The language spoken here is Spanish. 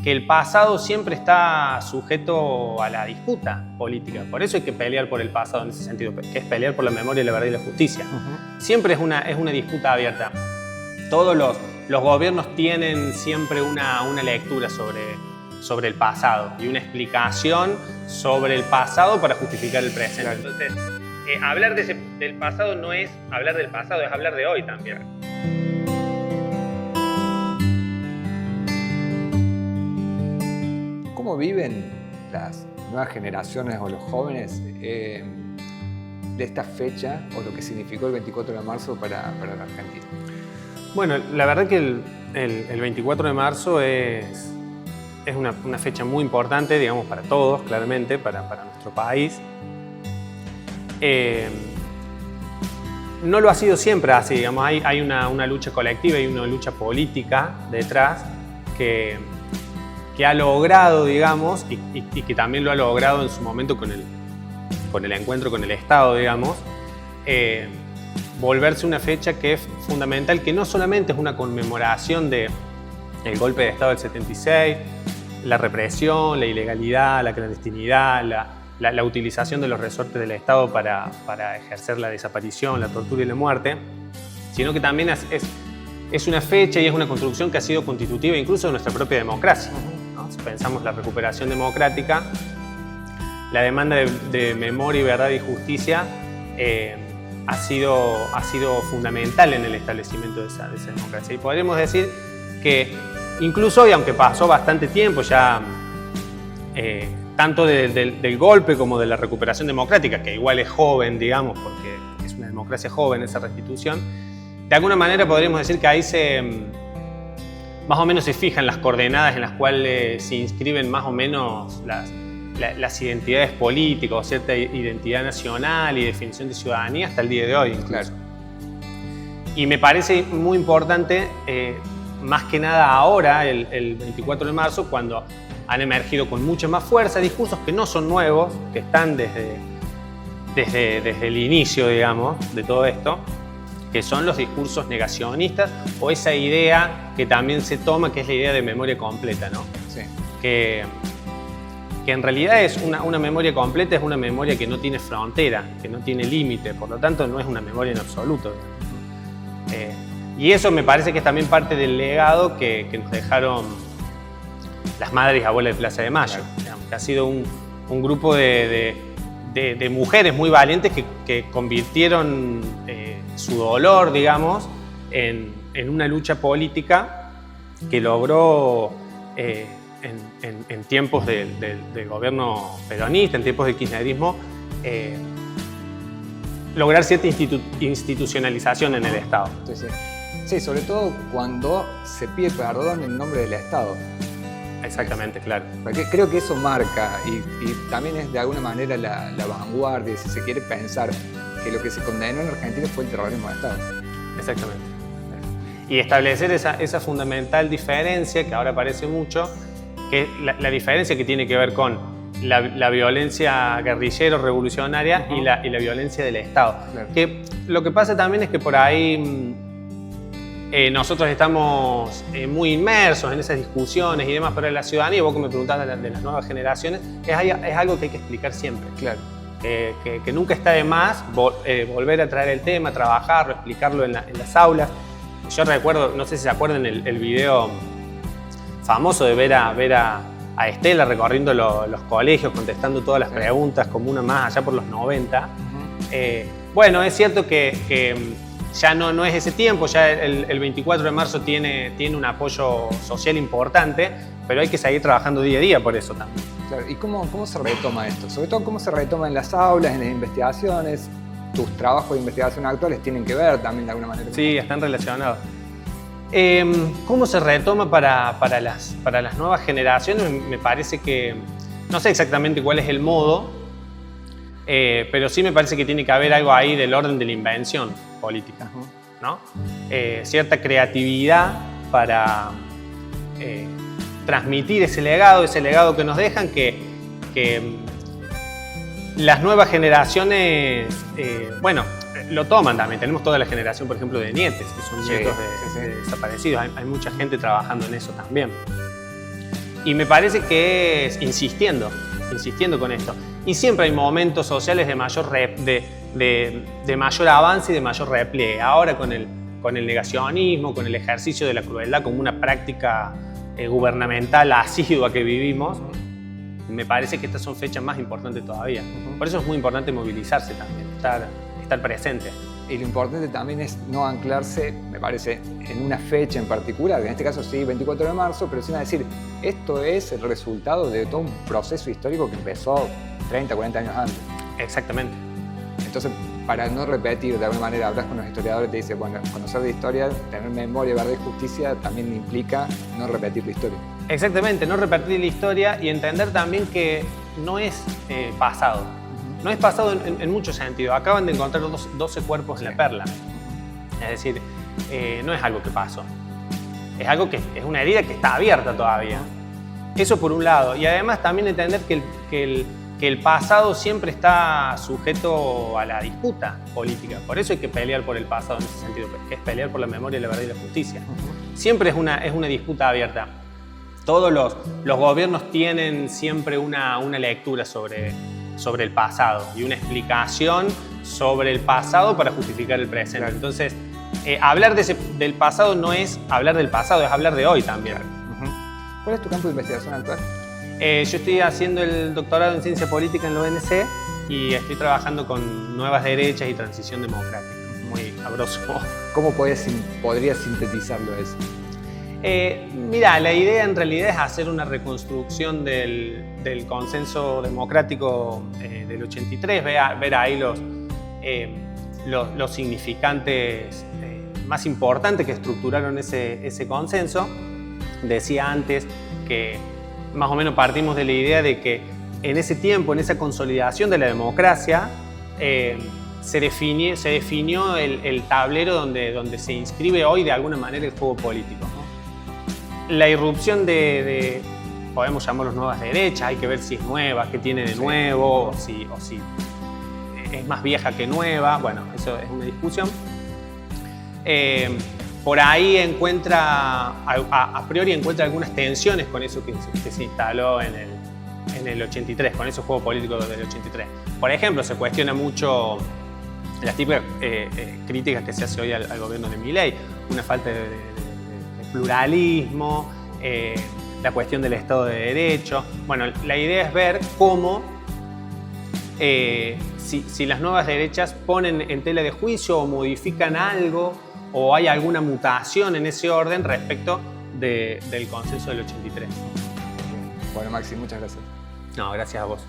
que el pasado siempre está sujeto a la disputa política. Por eso hay que pelear por el pasado en ese sentido, que es pelear por la memoria, la verdad y la justicia. Siempre es una disputa abierta. Todos los gobiernos tienen siempre una lectura sobre el pasado y una explicación sobre el pasado para justificar el presente. Claro. Entonces, hablar del pasado no es hablar del pasado, es hablar de hoy también. ¿Cómo viven las nuevas generaciones o los jóvenes de esta fecha o lo que significó el 24 de marzo para la Argentina? Bueno, la verdad que el 24 de marzo es una fecha muy importante, digamos, para todos, claramente, para nuestro país. No lo ha sido siempre así, digamos, hay una lucha colectiva y una lucha política detrás que ha logrado, digamos, y que también lo ha logrado en su momento con el encuentro con el Estado, digamos, volverse una fecha que es fundamental, que no solamente es una conmemoración del golpe de Estado del 76, la represión, la ilegalidad, la clandestinidad, la utilización de los resortes del Estado para ejercer la desaparición, la tortura y la muerte, sino que también es una fecha y es una construcción que ha sido constitutiva incluso de nuestra propia democracia, ¿no? Si pensamos la recuperación democrática, la demanda de memoria y verdad y justicia ha sido fundamental en el establecimiento de esa democracia. Y podríamos decir que incluso hoy, aunque pasó bastante tiempo ya, tanto del golpe como de la recuperación democrática, que igual es joven, digamos, porque es una democracia joven esa restitución, de alguna manera podríamos decir que ahí más o menos se fijan las coordenadas en las cuales se inscriben más o menos las identidades políticas o cierta identidad nacional y definición de ciudadanía hasta el día de hoy, incluso. Claro. Y me parece muy importante, más que nada ahora, el 24 de marzo, cuando han emergido con mucha más fuerza discursos que no son nuevos, que están desde el inicio, digamos, de todo esto, que son los discursos negacionistas o esa idea que también se toma, que es la idea de memoria completa, ¿no? Sí. Que en realidad es una memoria completa, es una memoria que no tiene frontera, que no tiene límite, por lo tanto no es una memoria en absoluto. Y eso me parece que es también parte del legado que nos dejaron las madres y abuelas de Plaza de Mayo, digamos, que ha sido un grupo de mujeres muy valientes que convirtieron su dolor, digamos, en una lucha política que logró en tiempos del gobierno peronista, en tiempos del kirchnerismo, lograr cierta institucionalización en el Estado. Sí, sobre todo cuando se pide perdón en nombre del Estado. Exactamente, claro. Porque creo que eso marca y también es de alguna manera la vanguardia, si se quiere pensar que lo que se condenó en Argentina fue el terrorismo de Estado. Exactamente. Y establecer esa fundamental diferencia que ahora aparece mucho, que es la diferencia que tiene que ver con la violencia guerrillero-revolucionaria y la violencia del Estado. Claro. Que lo que pasa también es que por ahí nosotros estamos muy inmersos en esas discusiones y demás, pero la ciudadanía, vos que me preguntás de las nuevas generaciones, es algo que hay que explicar siempre. Claro. Que nunca está de más volver a traer el tema, trabajarlo, explicarlo en las aulas. Yo recuerdo, no sé si se acuerdan el video famoso de ver a Estela recorriendo los colegios, contestando todas las preguntas, como una más allá por los 90. Bueno, es cierto que ya no es ese tiempo, ya el 24 de marzo tiene un apoyo social importante, pero hay que seguir trabajando día a día por eso también. Claro. ¿Y cómo se retoma esto? Sobre todo, ¿cómo se retoma en las aulas, en las investigaciones? ¿Tus trabajos de investigación actuales tienen que ver también de alguna manera? Sí, están relacionados. ¿Cómo se retoma para las nuevas generaciones? Me parece que, no sé exactamente cuál es el modo, pero sí me parece que tiene que haber algo ahí del orden de la invención política, ¿no? Cierta creatividad para transmitir ese legado que nos dejan, que las nuevas generaciones, bueno, lo toman también. Tenemos toda la generación, por ejemplo, de nietes, que son nietos de desaparecidos. Hay mucha gente trabajando en eso también. Y me parece que es insistiendo con esto. Y siempre hay momentos sociales de mayor, de mayor avance y de mayor repliegue. Ahora con el negacionismo, con el ejercicio de la crueldad como una práctica gubernamental asidua que vivimos, me parece que estas son fechas más importantes todavía. Por eso es muy importante movilizarse también, estar presente. Y lo importante también es no anclarse, me parece, en una fecha en particular, en este caso sí, 24 de marzo, pero sino decir, esto es el resultado de todo un proceso histórico que empezó 30, 40 años antes. Exactamente. Entonces, para no repetir, de alguna manera, hablas con los historiadores, te dicen, bueno, conocer de historia, tener memoria, verdad y justicia también implica no repetir la historia. Exactamente, no repetir la historia y entender también que no es pasado. No es pasado en muchos sentidos. Acaban de encontrar 12 cuerpos en la Perla. Es decir, no es algo que pasó. Es algo que es una herida que está abierta todavía. Eso por un lado. Y además también entender que el pasado siempre está sujeto a la disputa política. Por eso hay que pelear por el pasado en ese sentido, que es pelear por la memoria, la verdad y la justicia. Siempre es una disputa abierta. Todos los gobiernos tienen siempre una lectura sobre el pasado y una explicación sobre el pasado para justificar el presente. Claro. Entonces, hablar del pasado no es hablar del pasado, es hablar de hoy también. ¿Cuál es tu campo de investigación actual? Yo estoy haciendo el doctorado en ciencia política en la UNC y estoy trabajando con nuevas derechas y transición democrática. Muy sabroso. ¿Cómo podrías sintetizarlo eso? Mira, la idea en realidad es hacer una reconstrucción del consenso democrático del 83, ver ahí los significantes más importantes que estructuraron ese consenso. Decía antes que más o menos partimos de la idea de que en ese tiempo, en esa consolidación de la democracia, se definió el tablero donde se inscribe hoy de alguna manera el juego político. La irrupción podemos llamarlos nuevas derechas, hay que ver si es nueva, qué tiene de nuevo, o si es más vieja que nueva, bueno, eso es una discusión. Por ahí a priori encuentra algunas tensiones con eso que se instaló en el 83, con esos juegos políticos del 83. Por ejemplo, se cuestiona mucho las típicas críticas que se hace hoy al gobierno de Milei, una falta de pluralismo, la cuestión del Estado de Derecho. Bueno, la idea es ver cómo si las nuevas derechas ponen en tela de juicio o modifican algo o hay alguna mutación en ese orden respecto del consenso del 83. Bueno, Maxi, muchas gracias. No, gracias a vos.